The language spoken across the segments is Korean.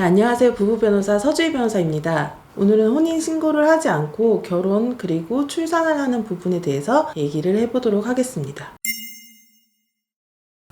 안녕하세요. 부부변호사 서주희 변호사입니다. 오늘은 혼인신고를 하지 않고 결혼 그리고 출산을 하는 부분에 대해서 얘기를 해보도록 하겠습니다.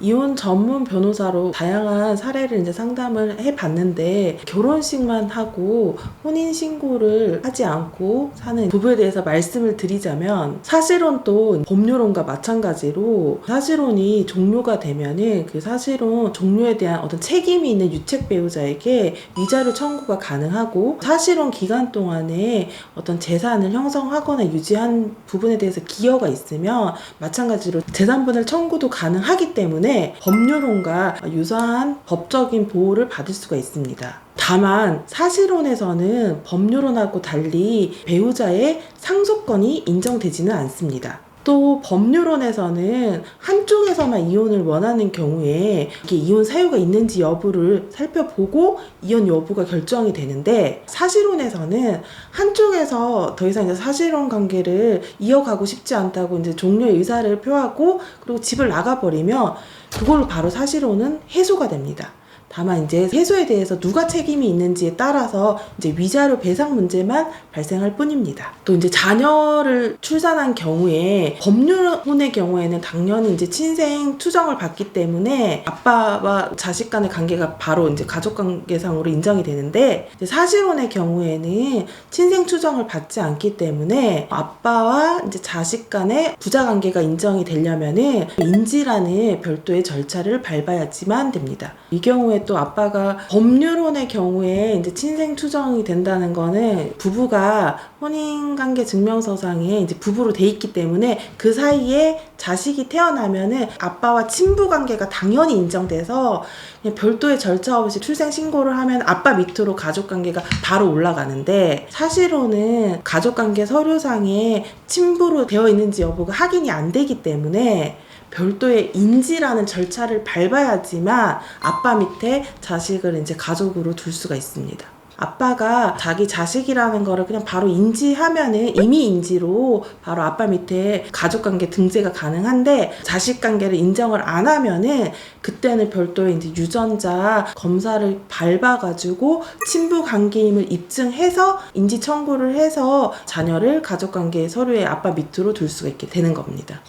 이혼 전문 변호사로 다양한 사례를 상담을 해봤는데 결혼식만 하고 혼인신고를 하지 않고 사는 부부에 대해서 말씀을 드리자면 사실혼도 법률혼과 마찬가지로 사실혼이 종료가 되면은 그 사실혼 종료에 대한 어떤 책임이 있는 유책 배우자에게 위자료 청구가 가능하고 사실혼 기간 동안에 어떤 재산을 형성하거나 유지한 부분에 대해서 기여가 있으면 마찬가지로 재산분할 청구도 가능하기 때문에 법률혼과 유사한 법적인 보호를 받을 수가 있습니다. 다만 사실혼에서는 법률혼하고 달리 배우자의 상속권이 인정되지는 않습니다. 또 법률혼에서는 한쪽에서만 이혼을 원하는 경우에 이게 이혼 사유가 있는지 여부를 살펴보고 이혼 여부가 결정이 되는데 사실혼에서는 한쪽에서 더 이상 사실혼 관계를 이어가고 싶지 않다고 종료의 의사를 표하고 그리고 집을 나가버리면 그걸로 바로 사실혼은 해소가 됩니다. 다만 해소에 대해서 누가 책임이 있는지에 따라서 위자료 배상 문제만 발생할 뿐입니다. 또 자녀를 출산한 경우에 법률혼의 경우에는 당연히 친생 추정을 받기 때문에 아빠와 자식 간의 관계가 바로 가족관계상으로 인정이 되는데 사실혼의 경우에는 친생 추정을 받지 않기 때문에 아빠와 자식 간의 부자관계가 인정이 되려면은 인지라는 별도의 절차를 밟아야지만 됩니다. 이 경우에 또 아빠가 법률혼의 경우에 친생 추정이 된다는 거는 부부가 혼인관계 증명서상에 부부로 돼 있기 때문에 그 사이에 자식이 태어나면은 아빠와 친부관계가 당연히 인정돼서 그냥 별도의 절차 없이 출생신고를 하면 아빠 밑으로 가족관계가 바로 올라가는데 사실혼은 가족관계 서류상에 친부로 되어 있는지 여부가 확인이 안 되기 때문에 별도의 인지라는 절차를 밟아야지만 아빠 밑에 자식을 가족으로 둘 수가 있습니다. 아빠가 자기 자식이라는 거를 그냥 바로 인지하면은 이미 인지로 바로 아빠 밑에 가족관계 등재가 가능한데 자식관계를 인정을 안 하면은 그때는 별도의 유전자 검사를 밟아가지고 친부관계임을 입증해서 인지 청구를 해서 자녀를 가족관계 서류에 아빠 밑으로 둘 수가 있게 되는 겁니다.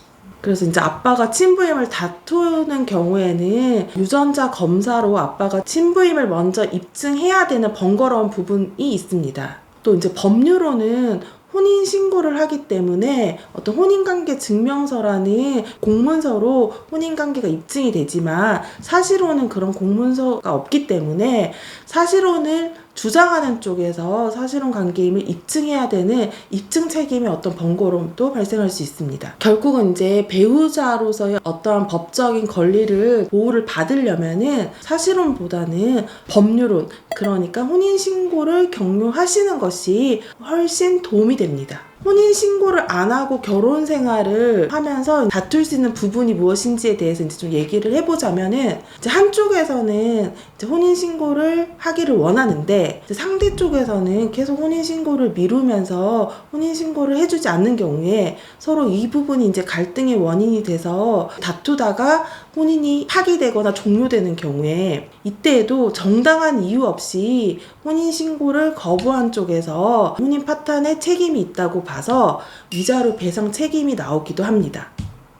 그래서 아빠가 친부임을 다투는 경우에는 유전자 검사로 아빠가 친부임을 먼저 입증해야 되는 번거로운 부분이 있습니다. 또 법률로는 혼인신고를 하기 때문에 어떤 혼인관계 증명서라는 공문서로 혼인관계가 입증이 되지만 사실혼은 그런 공문서가 없기 때문에 사실혼을 주장하는 쪽에서 사실혼 관계임을 입증해야 되는 입증 책임의 어떤 번거로움도 발생할 수 있습니다. 결국은 배우자로서의 어떠한 법적인 권리를 보호를 받으려면은 사실혼보다는 법률혼, 그러니까 혼인신고를 경로하시는 것이 훨씬 도움이 됩니다. 혼인신고를 안 하고 결혼 생활을 하면서 다툴 수 있는 부분이 무엇인지에 대해서 좀 얘기를 해보자면은 한쪽에서는 혼인신고를 하기를 원하는데 상대 쪽에서는 계속 혼인신고를 미루면서 혼인신고를 해주지 않는 경우에 서로 이 부분이 갈등의 원인이 돼서 다투다가 혼인이 파기되거나 종료되는 경우에 이때에도 정당한 이유 없이 혼인신고를 거부한 쪽에서 혼인 파탄에 책임이 있다고 봐서 위자료 배상 책임이 나오기도 합니다.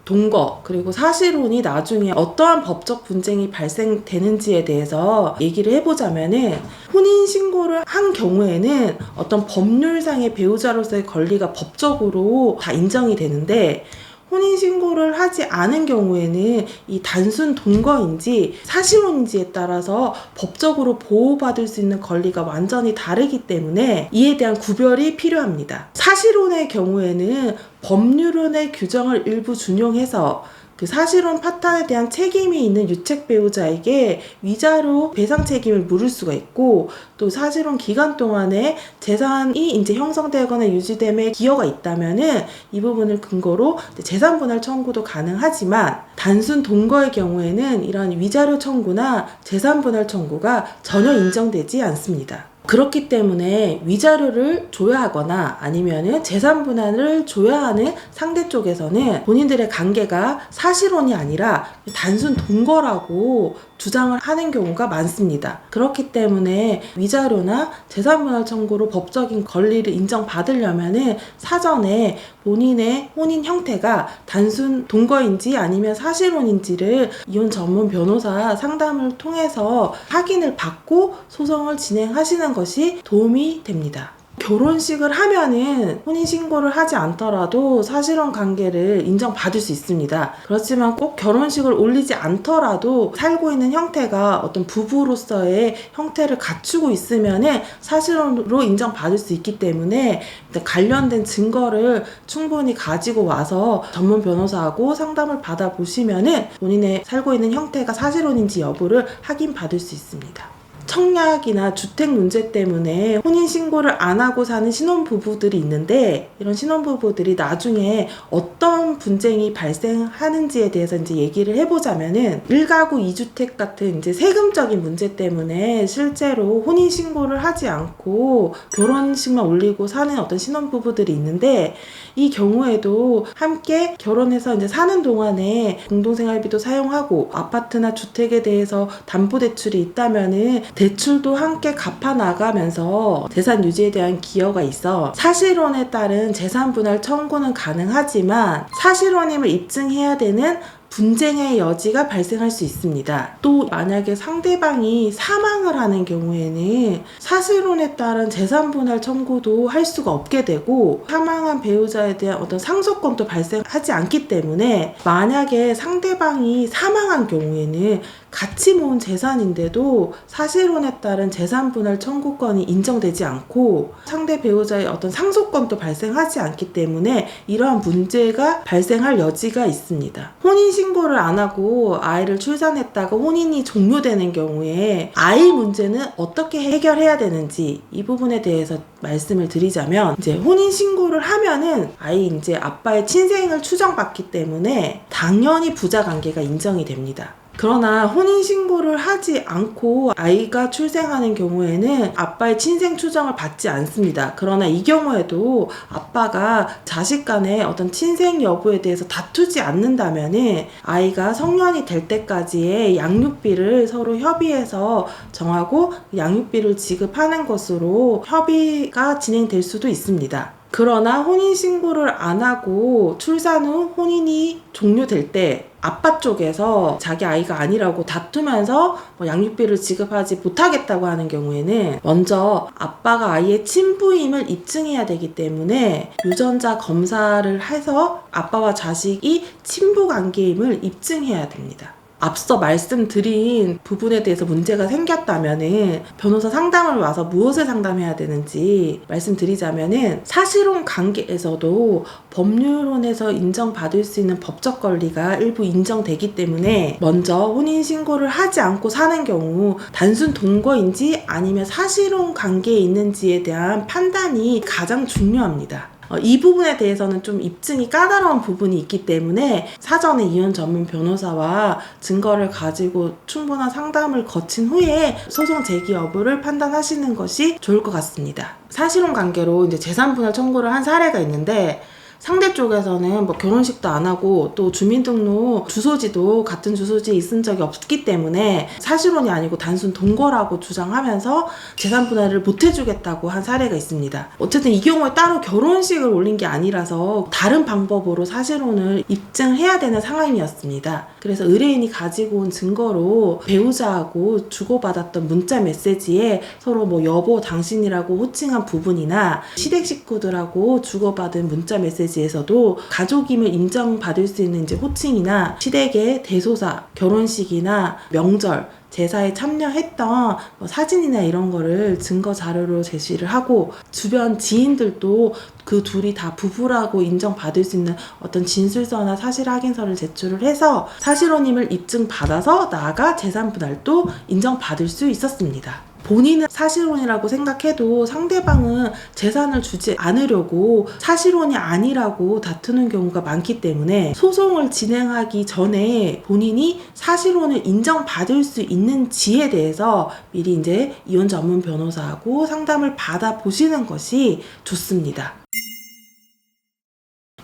동거 그리고 사실혼이 나중에 어떠한 법적 분쟁이 발생되는지에 대해서 얘기를 해보자면은 혼인신고를 한 경우에는 어떤 법률상의 배우자로서의 권리가 법적으로 다 인정이 되는데 혼인신고를 하지 않은 경우에는 이 단순 동거인지 사실혼인지에 따라서 법적으로 보호받을 수 있는 권리가 완전히 다르기 때문에 이에 대한 구별이 필요합니다. 사실혼의 경우에는 법률혼의 규정을 일부 준용해서 그 사실혼 파탄에 대한 책임이 있는 유책 배우자에게 위자료 배상 책임을 물을 수가 있고 또 사실혼 기간 동안에 재산이 형성되거나 유지됨에 기여가 있다면은 이 부분을 근거로 재산 분할 청구도 가능하지만 단순 동거의 경우에는 이러한 위자료 청구나 재산 분할 청구가 전혀 인정되지 않습니다. 그렇기 때문에 위자료를 줘야 하거나 아니면은 재산 분할을 줘야 하는 상대 쪽에서는 본인들의 관계가 사실혼이 아니라 단순 동거라고 주장을 하는 경우가 많습니다. 그렇기 때문에 위자료나 재산분할 청구로 법적인 권리를 인정받으려면은 사전에 본인의 혼인 형태가 단순 동거인지 아니면 사실혼인지를 이혼 전문 변호사 상담을 통해서 확인을 받고 소송을 진행하시는 것이 도움이 됩니다. 결혼식을 하면은 혼인신고를 하지 않더라도 사실혼 관계를 인정받을 수 있습니다. 그렇지만 꼭 결혼식을 올리지 않더라도 살고 있는 형태가 어떤 부부로서의 형태를 갖추고 있으면은 사실혼으로 인정받을 수 있기 때문에 관련된 증거를 충분히 가지고 와서 전문 변호사하고 상담을 받아보시면은 본인의 살고 있는 형태가 사실혼인지 여부를 확인받을 수 있습니다. 청약이나 주택 문제 때문에 혼인신고를 안 하고 사는 신혼부부들이 있는데, 이런 신혼부부들이 나중에 어떤 분쟁이 발생하는지에 대해서 이제 얘기를 해보자면은 1가구 2주택 같은 이제 세금적인 문제 때문에 실제로 혼인신고를 하지 않고 결혼식만 올리고 사는 어떤 신혼부부들이 있는데, 이 경우에도 함께 결혼해서 이제 사는 동안에 공동생활비도 사용하고 아파트나 주택에 대해서 담보대출이 있다면은 대출도 함께 갚아 나가면서 재산 유지에 대한 기여가 있어 사실혼에 따른 재산분할 청구는 가능하지만 사실혼임을 입증해야 되는 분쟁의 여지가 발생할 수 있습니다. 또 만약에 상대방이 사망을 하는 경우에는 사실혼에 따른 재산분할 청구도 할 수가 없게 되고, 사망한 배우자에 대한 어떤 상속권도 발생하지 않기 때문에 만약에 상대방이 사망한 경우에는 같이 모은 재산인데도 사실혼에 따른 재산분할 청구권이 인정되지 않고 상대 배우자의 어떤 상속권도 발생하지 않기 때문에 이러한 문제가 발생할 여지가 있습니다. 혼인신고를 안 하고 아이를 출산했다가 혼인이 종료되는 경우에 아이 문제는 어떻게 해결해야 되는지, 이 부분에 대해서 말씀을 드리자면, 이제 혼인신고를 하면은 아이 이제 아빠의 친생을 추정받기 때문에 당연히 부자관계가 인정이 됩니다. 그러나 혼인신고를 하지 않고 아이가 출생하는 경우에는 아빠의 친생 추정을 받지 않습니다. 그러나 이 경우에도 아빠가 자식 간의 어떤 친생 여부에 대해서 다투지 않는다면은 아이가 성년이 될 때까지의 양육비를 서로 협의해서 정하고 양육비를 지급하는 것으로 협의가 진행될 수도 있습니다. 그러나 혼인신고를 안 하고 출산 후 혼인이 종료될 때 아빠 쪽에서 자기 아이가 아니라고 다투면서 양육비를 지급하지 못하겠다고 하는 경우에는 먼저 아빠가 아이의 친부임을 입증해야 되기 때문에 유전자 검사를 해서 아빠와 자식이 친부 관계임을 입증해야 됩니다. 앞서 말씀드린 부분에 대해서 문제가 생겼다면은 변호사 상담을 와서 무엇을 상담해야 되는지 말씀드리자면은, 사실혼 관계에서도 법률혼에서 인정받을 수 있는 법적 권리가 일부 인정되기 때문에 먼저 혼인신고를 하지 않고 사는 경우 단순 동거인지 아니면 사실혼 관계에 있는지에 대한 판단이 가장 중요합니다. 이 부분에 대해서는 좀 입증이 까다로운 부분이 있기 때문에 사전에 이혼 전문 변호사와 증거를 가지고 충분한 상담을 거친 후에 소송 제기 여부를 판단하시는 것이 좋을 것 같습니다. 사실혼 관계로 이제 재산분할 청구를 한 사례가 있는데, 상대 쪽에서는 결혼식도 안 하고 또 주민등록 주소지도 같은 주소지에 있은 적이 없기 때문에 사실혼이 아니고 단순 동거라고 주장하면서 재산분할을 못 해주겠다고 한 사례가 있습니다. 어쨌든 이 경우에 따로 결혼식을 올린 게 아니라서 다른 방법으로 사실혼을 입증해야 되는 상황이었습니다. 그래서 의뢰인이 가지고 온 증거로 배우자하고 주고받았던 문자 메시지에 서로 여보 당신이라고 호칭한 부분이나 시댁 식구들하고 주고받은 문자 메시지에서도 가족임을 인정받을 수 있는 이제 호칭이나 시댁의 대소사, 결혼식이나 명절, 제사에 참여했던 사진이나 이런 거를 증거 자료로 제시를 하고, 주변 지인들도 그 둘이 다 부부라고 인정받을 수 있는 어떤 진술서나 사실 확인서를 제출을 해서 사실혼임을 입증받아서 나아가 재산분할도 인정받을 수 있었습니다. 본인은 사실혼이라고 생각해도 상대방은 재산을 주지 않으려고 사실혼이 아니라고 다투는 경우가 많기 때문에 소송을 진행하기 전에 본인이 사실혼을 인정받을 수 있는지에 대해서 미리 이제 이혼 전문 변호사하고 상담을 받아보시는 것이 좋습니다.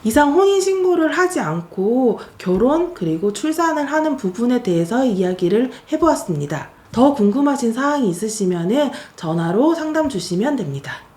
이상 혼인신고를 하지 않고 결혼 그리고 출산을 하는 부분에 대해서 이야기를 해보았습니다. 더 궁금하신 사항이 있으시면 전화로 상담 주시면 됩니다.